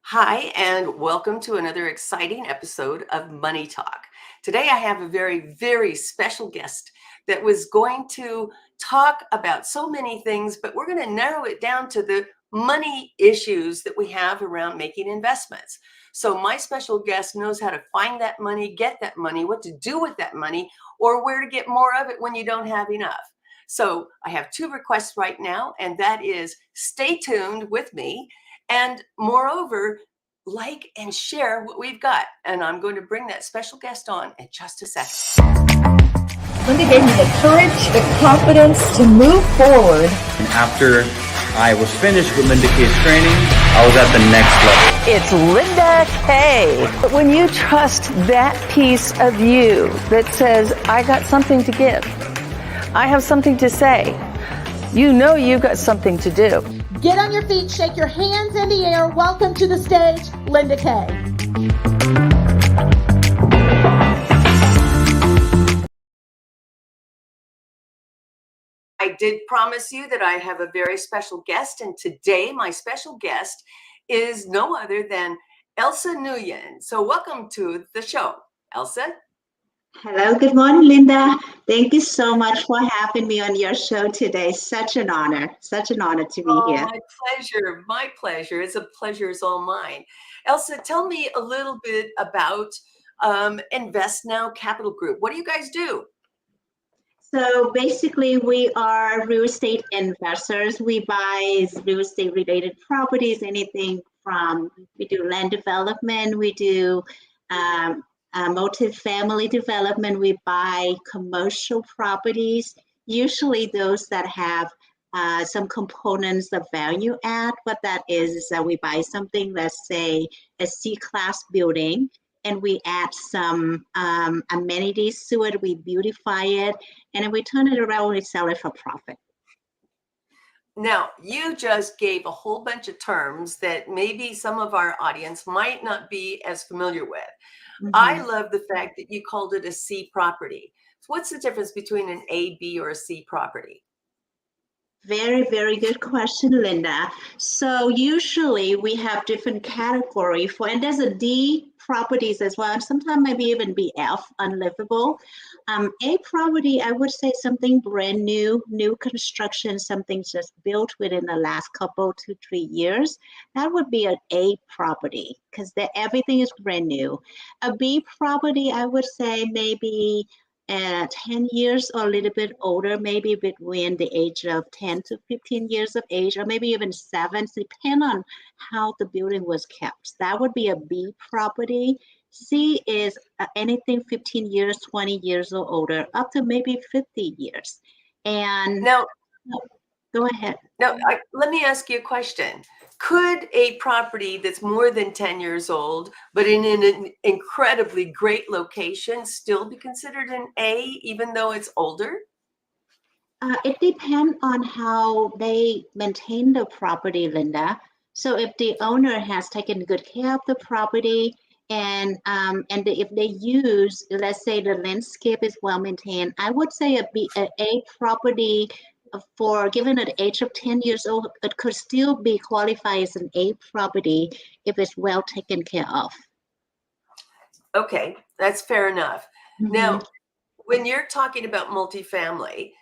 Hi, and welcome to another exciting episode of Money Talk. Today, I have a very, very special guest that was going to talk about so many things, but we're going to narrow it down to the money issues that we have around making investments. So, my special guest knows how to find that money, get that money, what to do with that money, or where to get more of it when you don't have enough. So, I have two requests right now, and that is stay tuned with me. And moreover, like and share what we've got. And I'm going to bring that special guest on in just a second. Linda gave me the courage, the confidence to move forward. And after I was finished with Linda Kaye's training, I was at the next level. It's Linda Kaye. But when you trust that piece of you that says, I got something to give, I have something to say, you know you've got something to do. Get on your feet, shake your hands in the air. Welcome to the stage, Linda Kaye. I did promise you that I have a very special guest, and today my special guest is no other than Elsa Nguyen. So welcome to the show, Elsa. Hello, good morning, Linda. Thank you so much for having me on your show today. Such an honor to be here. My pleasure, my pleasure. It's a pleasure is all mine. Elsa, tell me a little bit about investNOW Capital Group. What do you guys do? So basically, we are real estate investors. We buy real estate related properties, anything from, we do land development, we do multifamily development, we buy commercial properties, usually those that have some components of value add. What that is that we buy something, let's say a C-class building, and we add some amenities to it, we beautify it, and then we turn it around and we sell it for profit. Now, you just gave a whole bunch of terms that maybe some of our audience might not be as familiar with. Mm-hmm. I love the fact that you called it a C property. So what's the difference between an A, B, or a C property? Very, very good question, Linda. So usually we have different category for, and there's a D properties as well, and sometimes maybe even be F, unlivable. A property, I would say something brand new construction, something just built within the last couple, 2-3 years. That would be an A property because everything is brand new. A B property, I would say maybe 10 years or a little bit older, maybe between the age of 10 to 15 years of age, or maybe even 7, depend on how the building was kept. That would be a B property. C is anything 15 years, 20 years or older, up to maybe 50 years. And now, go ahead. Now, let me ask you a question. Could a property that's more than 10 years old, but in an incredibly great location, still be considered an A, even though it's older? It depends on how they maintain the property, Linda. So if the owner has taken good care of the property, and if they use, let's say the landscape is well maintained, I would say a property for given at the age of 10 years old, it could still be qualified as an A property if it's well taken care of. Okay, that's fair enough. Mm-hmm. Now, when you're talking about multifamily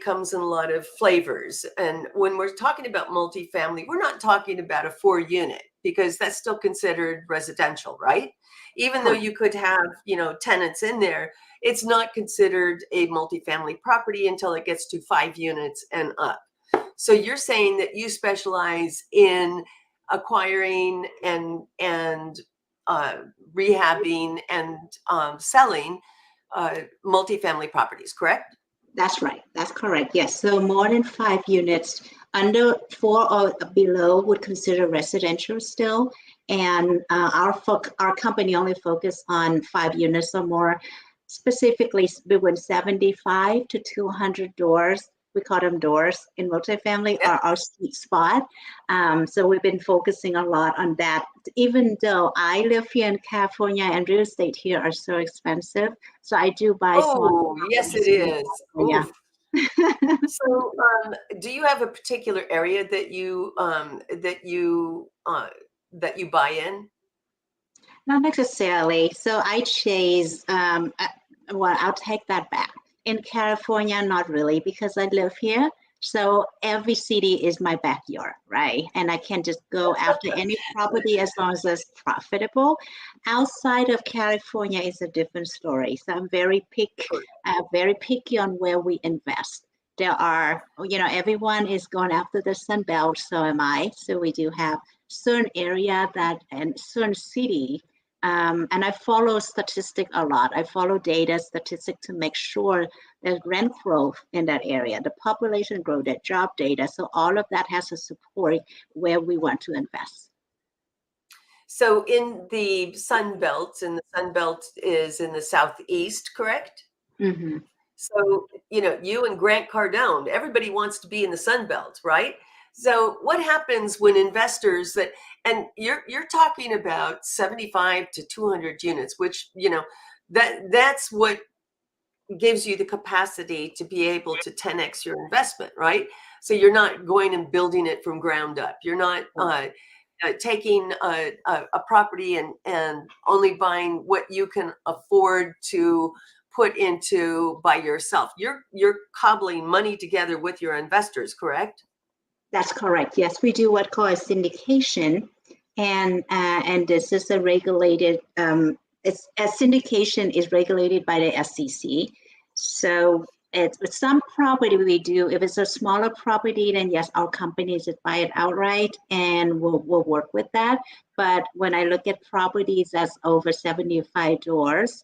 comes in a lot of flavors. And when we're talking about multifamily, we're not talking about a 4-unit because that's still considered residential, right? Even though you could have, tenants in there, it's not considered a multifamily property until it gets to 5 units and up. So you're saying that you specialize in acquiring and rehabbing and selling multifamily properties, correct? That's right. That's correct. Yes. So more than 5 units, under 4 or below would consider residential still. And our company only focus on 5 units or more, specifically between 75 to 200 doors. We call them doors in multifamily are our sweet spot. So we've been focusing a lot on that, even though I live here in California and real estate here are so expensive. So I do buy. Oh, yes, it is. Yeah. So, do you have a particular area that you that you buy in? Not necessarily. So I chase, well, I'll take that back. In California, not really, because I live here. So every city is my backyard, right? And I can just go after any property as long as it's profitable. Outside of California is a different story. So I'm very picky on where we invest. There are, everyone is going after the Sun Belt, so am I. So we do have certain area and certain city. And I follow statistic a lot. I follow data statistic to make sure there's rent growth in that area, the population growth, the job data. So all of that has to support where we want to invest. So in the Sun Belt, and the Sun Belt is in the southeast, correct? Mm-hmm. So, you and Grant Cardone, everybody wants to be in the Sun Belt, right? So what happens when investors and you're talking about 75 to 200 units, which, that's what gives you the capacity to be able to 10x your investment, right? So you're not going and building it from ground up. You're not taking a property and only buying what you can afford to put into by yourself. You're cobbling money together with your investors, correct? That's correct. Yes, we do what called a syndication, and this is a regulated. A syndication is regulated by the SEC. So it's some property we do. If it's a smaller property, then yes, our companies just buy it outright, and we'll work with that. But when I look at properties that's over 75 doors,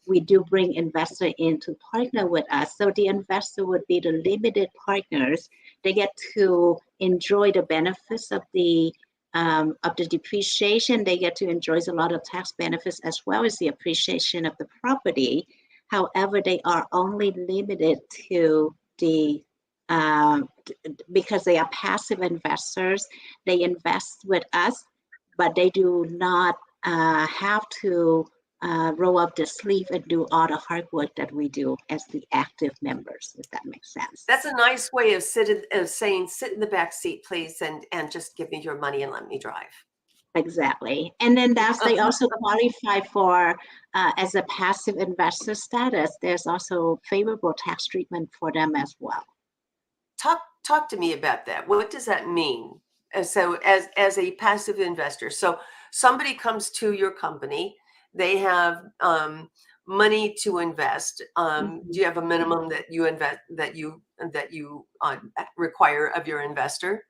we do bring investor in to partner with us. So the investor would be the limited partners. They get to enjoy the benefits of the depreciation. They get to enjoy a lot of tax benefits as well as the appreciation of the property. However, they are only limited to the because they are passive investors. They invest with us, but they do not have to roll up the sleeve and do all the hard work that we do as the active members, if that makes sense. That's a nice way of saying, sit in the back seat, please, and just give me your money and let me drive. Exactly. And then they also qualify for, as a passive investor status, there's also favorable tax treatment for them as well. Talk to me about that. What does that mean? So as a passive investor, so somebody comes to your company, they have money to invest. Do you have a minimum that you invest that you require of your investor?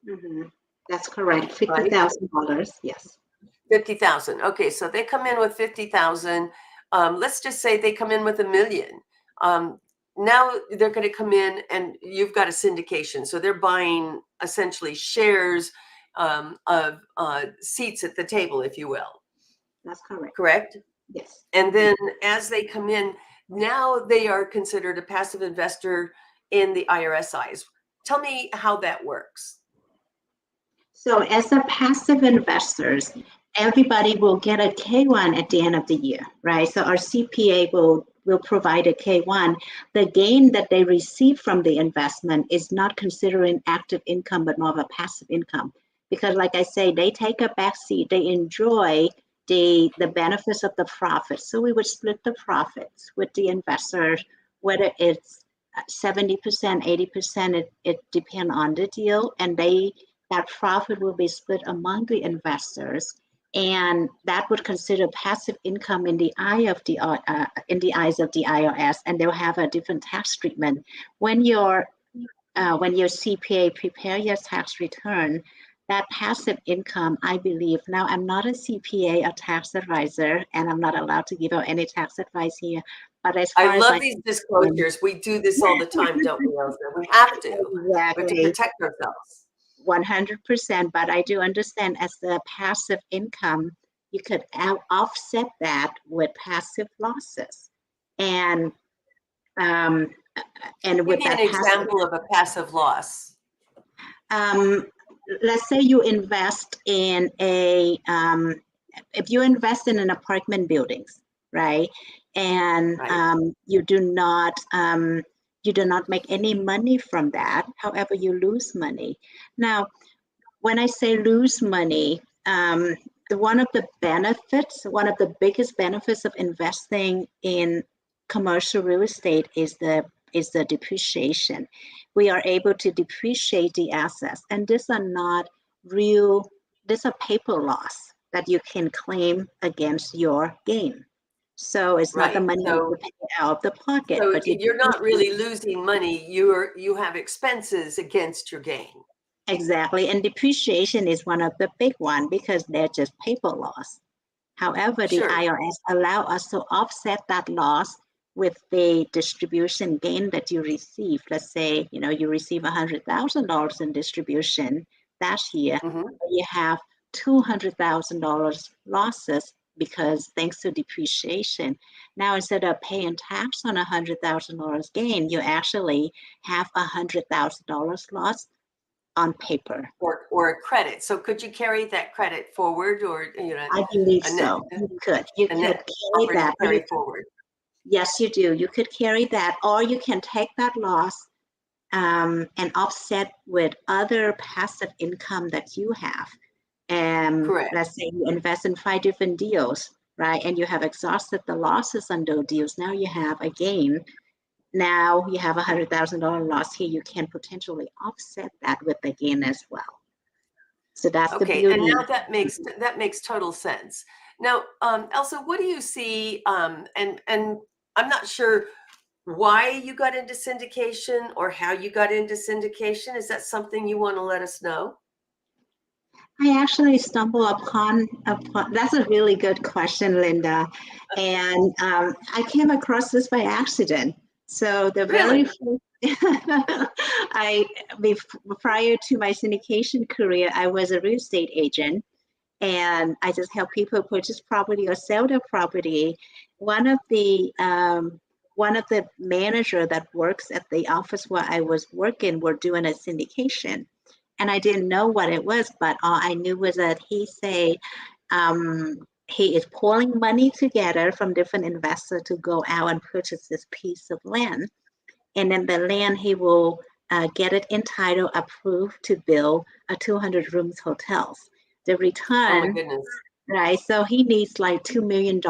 Mm-hmm. That's correct. $50,000. Yes. 50,000. Okay, so they come in with 50,000. Let's just say they come in with $1 million. Now they're going to come in, and you've got a syndication, so they're buying essentially shares of seats at the table, if you will. That's correct. Correct? Yes. And then as they come in, now they are considered a passive investor in the IRS eyes. Tell me how that works. So as a passive investors, everybody will get a K-1 at the end of the year, right? So our CPA will provide a K-1. The gain that they receive from the investment is not considering active income, but more of a passive income. Because like I say, they take a backseat, they enjoy the benefits of the profits. So we would split the profits with the investors, whether it's 70%, 80%, it depends on the deal, and that profit will be split among the investors, and that would consider passive income in the eyes of the IRS, and they'll have a different tax treatment. When your CPA prepare your tax return, that passive income, I believe, now I'm not a CPA, a tax advisor, and I'm not allowed to give out any tax advice here. But as far I love these disclosures. We do this all the time, don't we, Elsa? We have to. Exactly. We have to protect ourselves. 100%, but I do understand as the passive income, you could offset that with passive losses, and with Give me that an example of a passive loss. Let's say you invest in if you invest in an apartment buildings, right, and you do not make any money from that. However, you lose money. Now, when I say lose money, one of the biggest benefits of investing in commercial real estate is the depreciation. We are able to depreciate the assets, and these are not real. These are paper loss that you can claim against your gain. So it's not the Right. money you pay out of the pocket, So but you you're not depreciate. really losing money. You have expenses against your gain. Exactly. And depreciation is one of the big one because they're just paper loss. However, the Sure. IRS allow us to offset that loss with the distribution gain that you receive. Let's say, you receive $100,000 in distribution that year, Hmm. but you have $200,000 losses because thanks to depreciation. Now, instead of paying tax on $100,000 gain, you actually have $100,000 loss on paper. Or a credit. So could you carry that credit forward, or I believe a net so. You could. You a could net carry operating that. carry forward? Yes, you do. You could carry that, or you can take that loss and offset with other passive income that you have. And Correct. let's say you invest in 5 different deals, right? And you have exhausted the losses on those deals. Now you have a gain. Now you have $100,000 loss here. You can potentially offset that with the gain as well. So that's the Okay, and beauty. now that makes total sense. Now, Elsa, what do you see? And I'm not sure why you got into syndication or how you got into syndication. Is that something you want to let us know? I actually stumbled upon that's a really good question, Linda. And I came across this by accident. So the very Really? first, prior to my syndication career, I was a real estate agent, and I just help people purchase property or sell their property. One of the one of the manager that works at the office where I was working were doing a syndication, and I didn't know what it was, but all I knew was that he is pulling money together from different investors to go out and purchase this piece of land, and then the land he will get it entitled approved to build a 200 rooms hotels. The Oh my return, goodness. right? So he needs like $2 million.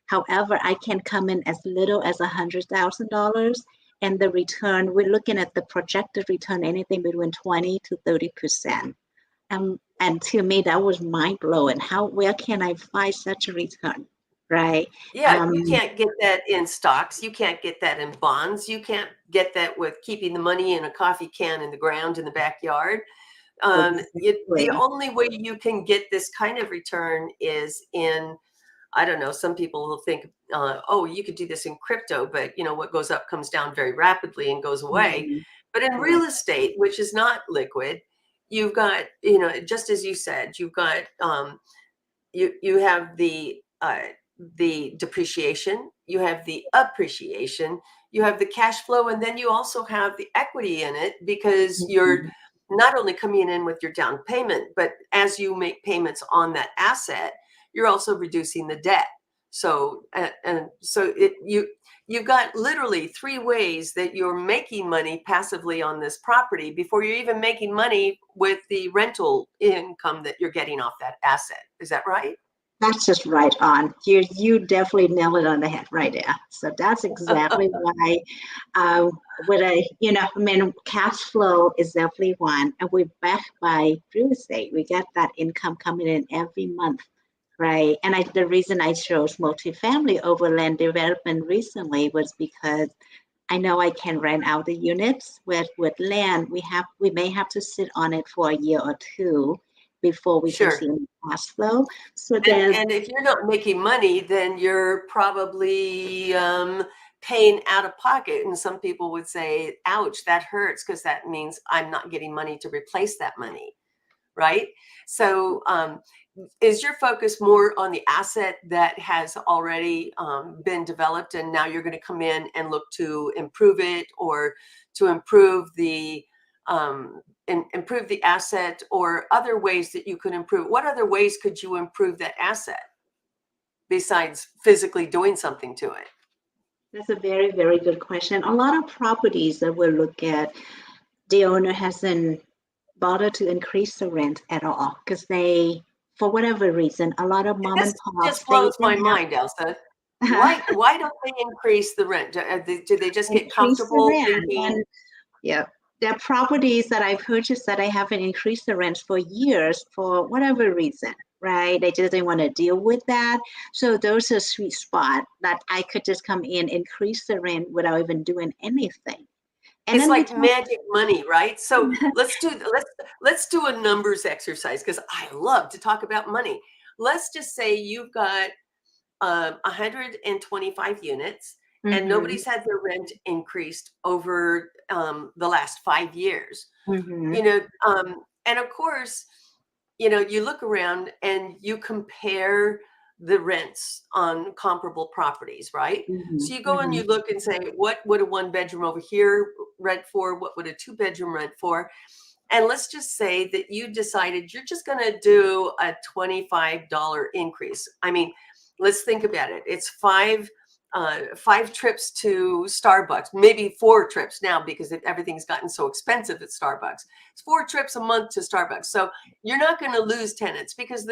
However, I can come in as little as $100,000, and the return, we're looking at the projected return anything between 20 to 30%. And to me, that was mind blowing. Where can I find such a return, right? Yeah, you can't get that in stocks. You can't get that in bonds. You can't get that with keeping the money in a coffee can in the ground in the backyard. The Exactly. only way you can get this kind of return is in, I don't know, some people will think, oh, you could do this in crypto, but what goes up comes down very rapidly and goes away. Mhm. But in real Correct. estate, which is not liquid, you've got, just as you said, you've got you have the depreciation, you have the appreciation, you have the cash flow, and then you also have the equity in it because you're Mhm. not only coming in with your down payment, but as you make payments on that asset, you're also reducing the debt. So and so you've got literally three ways that you're making money passively on this property before you're even making money with the rental income that you're getting off that asset. Is that right? That's just right on. You definitely nailed it on the head right there. So that's exactly why, with cash flow is definitely one, and we're backed by real estate. We get that income coming in every month, right? And the reason I chose multifamily over land development recently was because I know I can rent out the units. With land, we may have to sit on it for a year or two before we can Sure. see any cash flow. So And there's and if you're not making money, then you're probably paying out of pocket. And some people would say, "Ouch, that hurts," because that means I'm not getting money to replace that money, right? So, is your focus more on the asset that has already been developed, and now you're going to come in and look to improve it, or to improve the asset, or other ways that you could improve? What other ways could you improve that asset besides physically doing something to it? That's a very, very good question. A lot of properties that we look at, the owner hasn't bother to increase the rent at all because they, for whatever reason, a lot of mom This and pops, just blows they my have mind, Elsa. Why don't they increase the rent? Do they just get increased the comfortable rent. thinking, And yeah, there are properties that I've purchased that I haven't increased the rents for years for whatever reason, right? They just didn't want to deal with that. So those are sweet spot that I could just come in, increase the rent without even doing anything. And it's then we like talk, magic money, right? So let's do a numbers exercise because I love to talk about money. Let's just say you've got 125 units and mm-hmm, nobody's had their rent increased over the last 5 years. mm-hmm, You know, and of course, you look around and you compare the rents on comparable properties, right? mm-hmm, So you go and mm-hmm. you look and say, what would a one bedroom over here rent for? What would a two bedroom rent for? And let's just say that you decided you're just going to do a $25 increase. I mean, let's think about it. It's five trips to Starbucks, maybe 4 trips now because everything's gotten so expensive at Starbucks. It's 4 trips a month to Starbucks. So you're not going to lose tenants because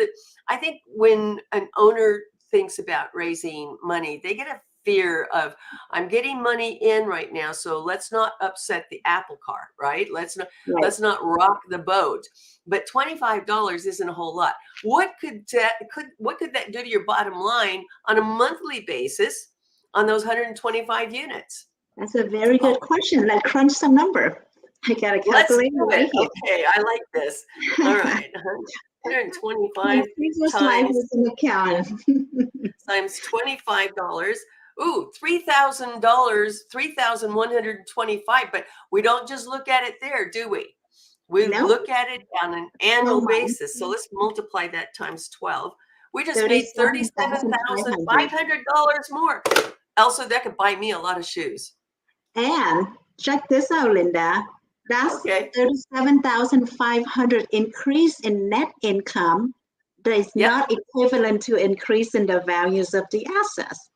I think when an owner thinks about raising money, they get a fear of, I'm getting money in right now, so let's not upset the apple cart, right? Let's Right. not rock the boat. But $25 isn't a whole lot. What could that do to your bottom line on a monthly basis on those 125 units? That's a very Oh, good question. Let's crunch some number. I got a let's calculator do right it. here. Okay, I like this. All right, 125 Previous life times was an account. $25. Ooh, $3,000, 3,125. But we don't just look at it there, do we? We Nope. look at it on an annual basis. So let's multiply that times 12. We just made $37,500. $37,500 more. Elsa, that could buy me a lot of shoes. And check this out, Linda. That's Okay. 37,500 increase in net income that is Yep. not equivalent to increase in the values of the assets,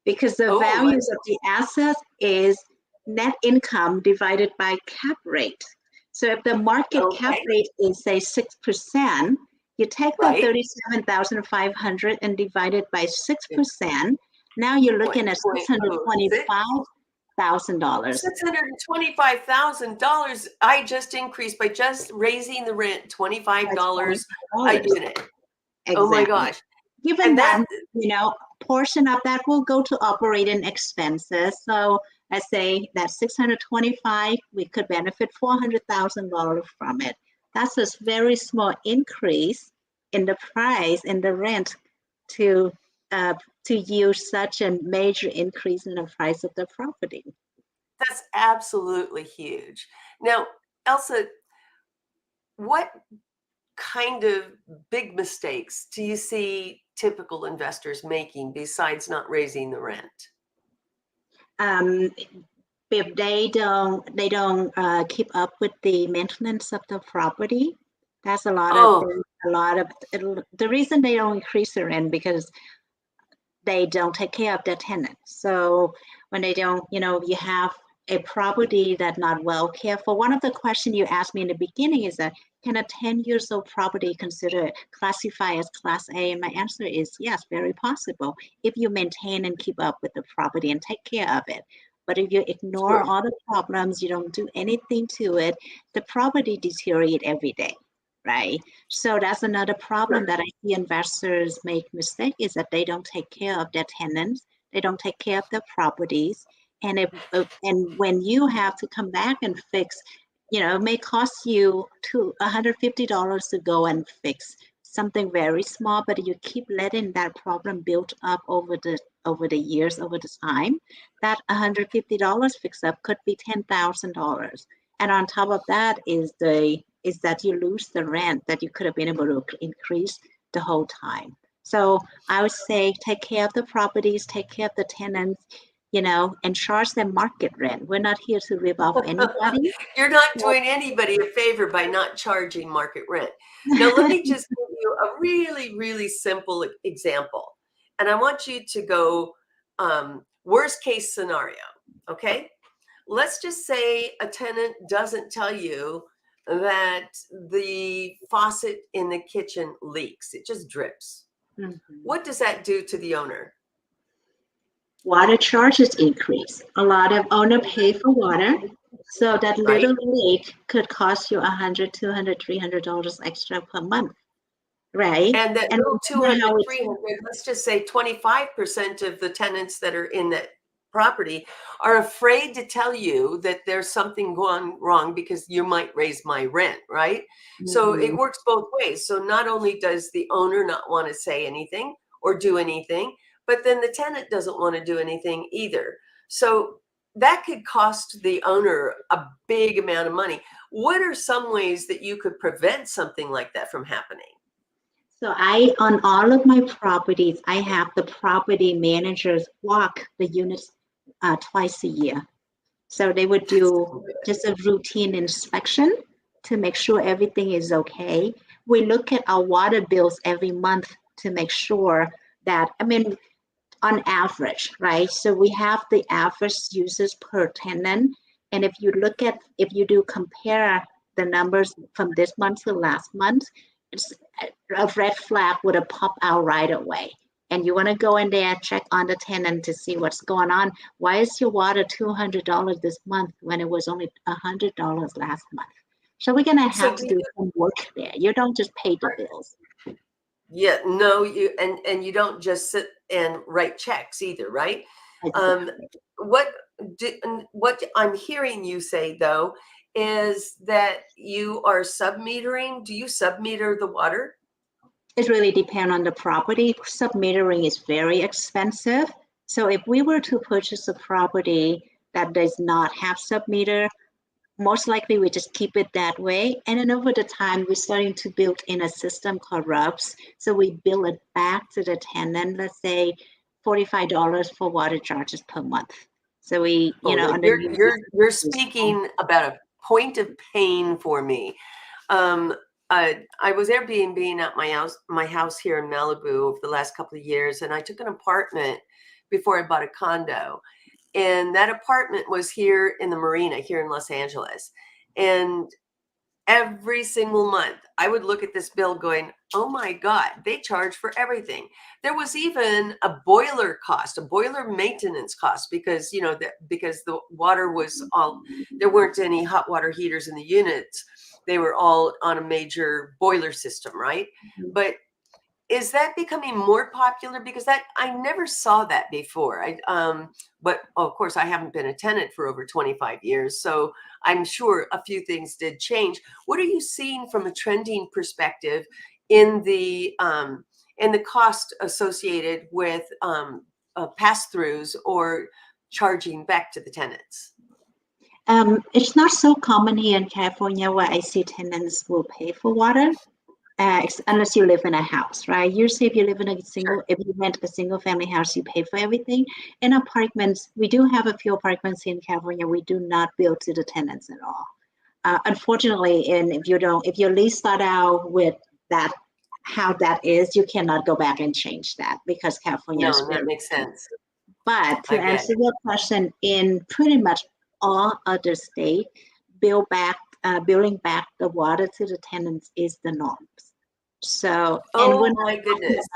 because the Oh, values of the assets is net income divided by cap rate. So if the market cap okay. rate is say 6%, you take that Right. 37,500 and divide it by 6%. Now you're looking at $6.06. $625,000. $625,000 I just increased by just raising the rent $25 a unit. Exactly. Oh my gosh. Given And that, that portion of that will go to operating expenses. So let's say that 625, we could benefit $400,000 from it. That's a very small increase in the price and the rent to yield such a major increase in the price of the property. that's absolutely huge. Now, Elsa, what kind of big mistakes do you see typical investors making besides not raising the rent? If they don't keep up with the maintenance of the property, that's a lot of Oh, the reason they don't increase the rent because they don't take care of their tenants. So when they don't, you have a property that not well cared for. One of the questions you asked me in the beginning is that can a 10 years old property consider classify as class A? And my answer is yes, very possible if you maintain and keep up with the property and take care of it. But if you ignore sure. all the problems, you don't do anything to it, the property deteriorates every day, right? So that's another problem that I see investors make mistake is that they don't take care of their tenants, they don't take care of their properties, and and when you have to come back and fix, it may cost you $150 to go and fix something very small, but you keep letting that problem build up over the years, over the time, that $150 fix up could be $10,000. And on top of that is that you lose the rent that you could have been able to increase the whole time. So I would say take care of the properties, take care of the tenants, and charge them market rent. We're not here to rip off anybody. You're not doing anybody a favor by not charging market rent. Now, let me just give you a really, really simple example. And I want you to go worst case scenario. Okay. Let's just say a tenant doesn't tell you that the faucet in the kitchen leaks. It just drips. Mhm. What does that do to the owner? Water charges increase. A lot of owner pay for water, so that Right? little leak could cost you $100, $200, $300 extra per month, right? And that And little remember 200, how it's 300, let's just say 25% of the tenants that are in that property are afraid to tell you that there's something going wrong because you might raise my rent, right? So it Mhm. works both ways. So not only does the owner not want to say anything or do anything, but then the tenant doesn't want to do anything either. So that could cost the owner a big amount of money. What are some ways that you could prevent something like that from happening? So on all of my properties, I have the property managers walk the units twice a year. So they would That's do so good. just a routine inspection to make sure everything is okay. We look at our water bills every month to make sure that, I mean, on average, right? So we have the average users per tenant. And if you do compare the numbers from this month to last month, it's a red flag would have popped out right away. And you want to go in there, check on the tenant to see what's going on. Why is your water $200 this month when it was only $100 last month? So we're going to So have do to you, do some work there. You don't just pay the bills. yeah, no, and you don't just sit and write checks either, right? Um, Exactly. what what I'm hearing you say though is that you are submetering. Do you submeter the water? It really depends on the property. Submetering is very expensive. So if we were to purchase a property that does not have submeter, most likely we just keep it that way. And then over the time, we're starting to build in a system called RUBS. So we bill it back to the tenant, let's say $45 for water charges per month. So we, Oh, now on the new you're system. speaking about a point of pain for me. Um, I was Airbnb at my house here in Malibu over the last couple of years, and I took an apartment before I bought a condo. And that apartment was here in the marina here in Los Angeles. And every single month, I would look at this bill going, oh my God, they charge for everything. There was even a boiler cost, a boiler maintenance cost, because, because the water was all, there weren't any hot water heaters in the units. They were all on a major boiler system, right? But is that becoming more popular? Because that I never saw that before. But of course I haven't been a tenant for over 25 years, so I'm sure a few things did change. What are you seeing from a trending perspective in the cost associated with pass-throughs or charging back to the tenants? It's not so common here in California where I see tenants will pay for water. Unless you live in a house, right? Usually, if you rent a single family house, you pay for everything. In apartments, we do have a few apartments in California. We do not bill to the tenants at all. Unfortunately, and if your lease start out with that, how that is, you cannot go back and change that because California is No, that very. makes sense. But to I get answer it. your question, in pretty much all other states, billing back the water to the tenants is the norms. So, and Oh my goodness.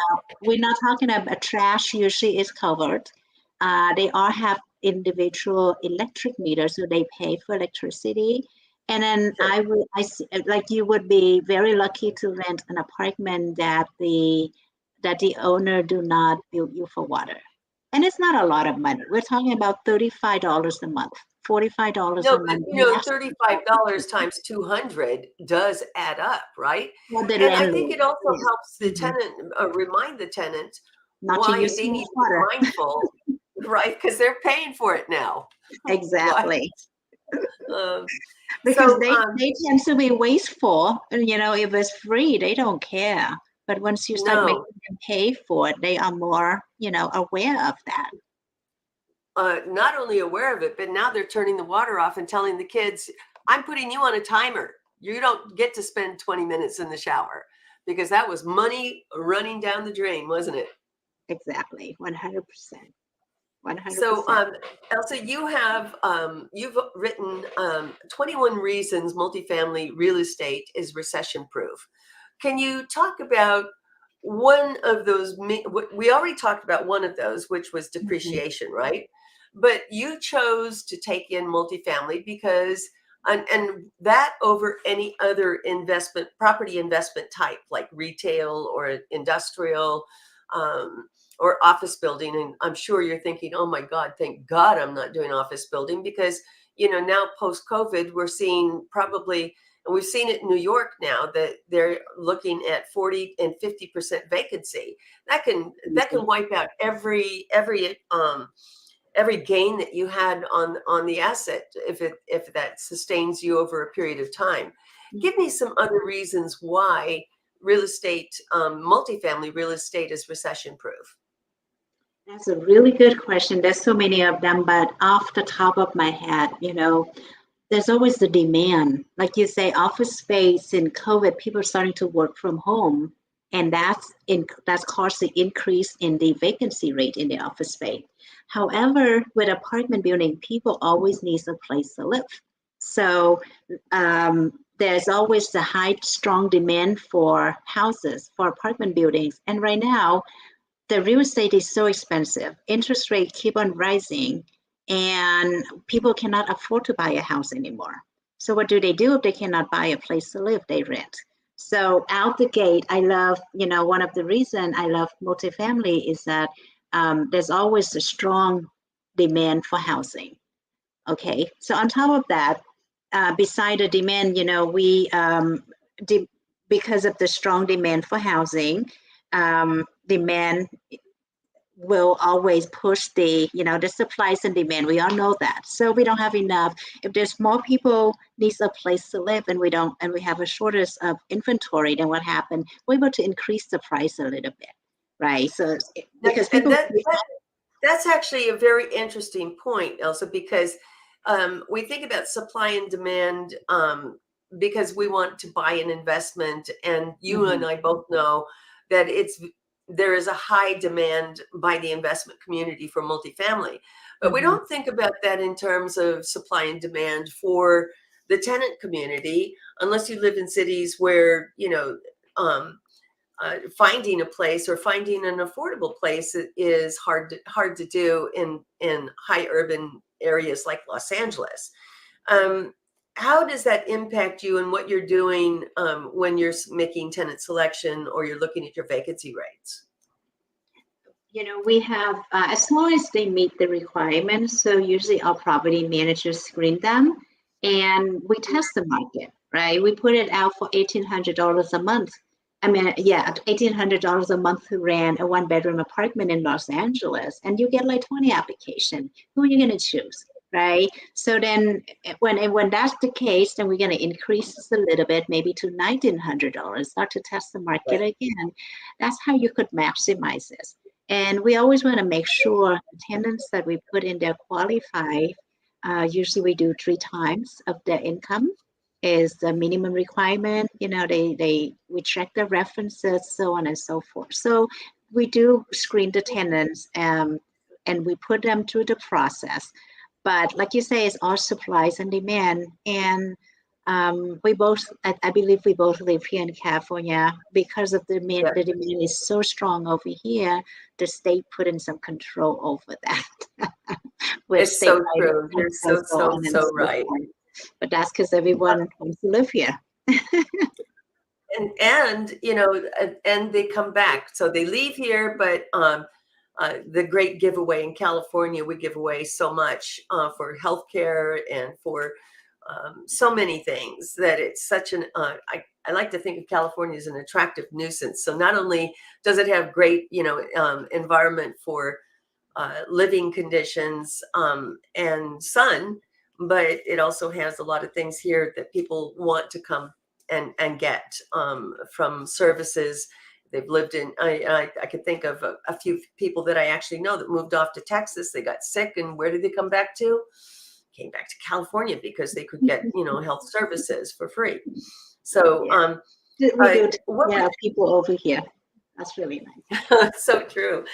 we're not talking about trash. Usually is covered. They all have individual electric meters, so they pay for electricity. And then Sure. I see, like you would be very lucky to rent an apartment that the owner do not bill you for water. And it's not a lot of money. We're talking about $35 a month, $45 No, a but month. $35 times 200 does add up, right? For the And I think landlord, it also yes. helps the Mhm. tenant remind the tenant Not to why use they too need much to be water. mindful, right? Because they're paying for it now, right? Exactly. Um, Because so, they tend to be wasteful. And, if it's free, they don't care. But once you start no, making them pay for it, they are more, aware of that. not only aware of it, but now they're turning the water off and telling the kids, I'm putting you on a timer. You don't get to spend 20 minutes in the shower because that was money running down the drain, wasn't it? Exactly. 100%. So, 100%. Elsa, you've written 21 reasons multifamily real estate is recession proof. Can you talk about one of those? We already talked about one of those, which was Mhm. depreciation, right? But you chose to take in multifamily because, and that over any other property investment type, like retail or industrial. Um, or office building. And I'm sure you're thinking, oh my God, thank God I'm not doing office building because, now post COVID, we're seeing probably, and we've seen it in New York now that they're looking at 40 and 50% vacancy. That can wipe out every gain that you had on the asset if that sustains you over a period of time. Give me some other reasons why real estate, multifamily real estate is recession proof. That's a really good question. There's so many of them, but off the top of my head, there's always the demand. Like you say, office space in COVID, people are starting to work from home, and that's caused the increase in the vacancy rate in the office space. However, with apartment building, people always need a place to live. So there's always the high, strong demand for houses, for apartment buildings. And right now, the real estate is so expensive. Interest rates keep on rising, and people cannot afford to buy a house anymore. So what do? If they cannot buy a place to live? They rent. So out the gate, I love, one of the reasons I love multifamily is that there's always a strong demand for housing. Okay, so on top of that, beside the demand, because of the strong demand for housing, demand will always push the supplies and demand. We all know that. So we don't have enough. If there's more people needs a place to live and we have a shortage of inventory, then what happened? We're able to increase the price a little bit, right? So because And people. that's actually a very interesting point, Elsa, because we think about supply and demand because we want to buy an investment, and you and I both know that there is a high demand by the investment community for multifamily, but we don't think about that in terms of supply and demand for the tenant community unless you live in cities where finding a place or finding an affordable place is hard to do in high urban areas like Los Angeles. Um, how does that impact you and what you're doing when you're making tenant selection or you're looking at your vacancy rates? We have, as long as they meet the requirements, so usually our property managers screen them and we test the market, right? We put it out for $1,800 a month. I mean, yeah, $1,800 a month to rent a one-bedroom apartment in Los Angeles, and you get like 20 applications. Who are you going to choose, right? So then when that's the case, then we're going to increase this a little bit, maybe to $1,900, start to test the market again. That's how you could maximize this. And we always want to make sure the tenants that we put in there qualify. Usually we do 3 times of their income is the minimum requirement. We check the references, so on and so forth. So we do screen the tenants and we put them through the process. But like you say, it's all supplies and demand. And I believe we both live here in California because of the demand. The demand is so strong over here. The state put in some control over that. It's so true. You're so right. But that's because everyone wants to live here. and they come back. So they leave here, but the great giveaway in California, we give away so much for healthcare and for so many things that it's such an I like to think of California as an attractive nuisance. So not only does it have great environment for living conditions and sun, but it also has a lot of things here that people want to come and get from services. They've lived in, I could think of a few people that I actually know that moved off to Texas. They got sick, and where did they come back to? Came back to California because they could get, health services for free. So, we do people over here. That's really nice. So true.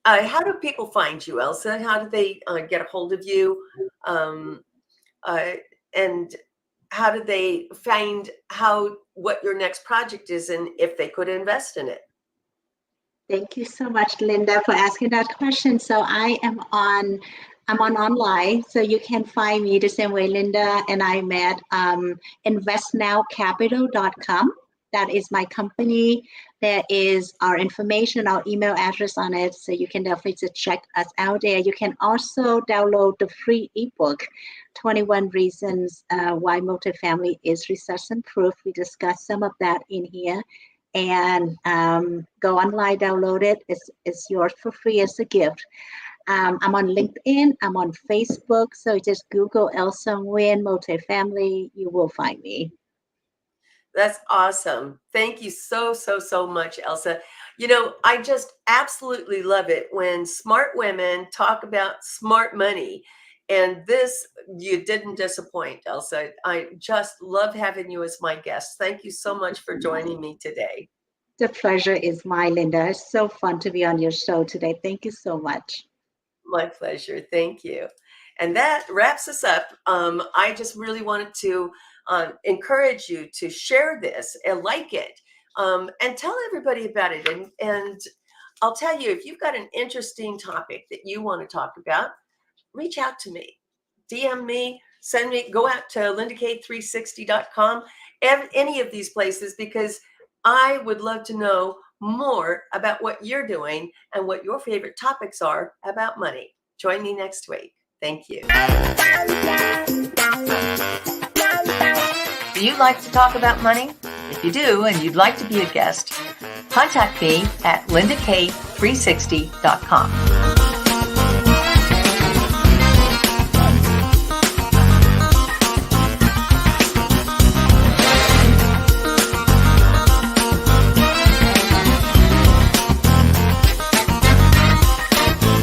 How do people find you, Elsa? How do they get a hold of you? Um, and how do they find what your next project is and if they could invest in it? Thank you so much, Linda, for asking that question. So I'm on online, so you can find me the same way Linda and I met, investnowcapital.com. That is my company. There is our information, our email address on it, so you can definitely just check us out there. You can also download the free ebook, 21 Reasons Why Multifamily is Recession-Proof. We discussed some of that in here. And go online, download it. It's yours for free as a gift. I'm on LinkedIn. I'm on Facebook. So just Google Elsa Nguyen multifamily. You will find me. That's awesome. Thank you so much, Elsa. I just absolutely love it when smart women talk about smart money. And this, you didn't disappoint, Elsa. I just love having you as my guest. Thank you so much for joining me today. The pleasure is mine, Linda. It's so fun to be on your show today. Thank you so much. My pleasure. Thank you. And that wraps us up. I just really wanted to encourage you to share this and like it, and tell everybody about it. And I'll tell you, if you've got an interesting topic that you want to talk about, reach out to me, DM me, send me, go out to lindakay360.com, any of these places, because I would love to know more about what you're doing and what your favorite topics are about money. Join me next week. Thank you. Do you like to talk about money? If you do and you'd like to be a guest, contact me at lindakay360.com.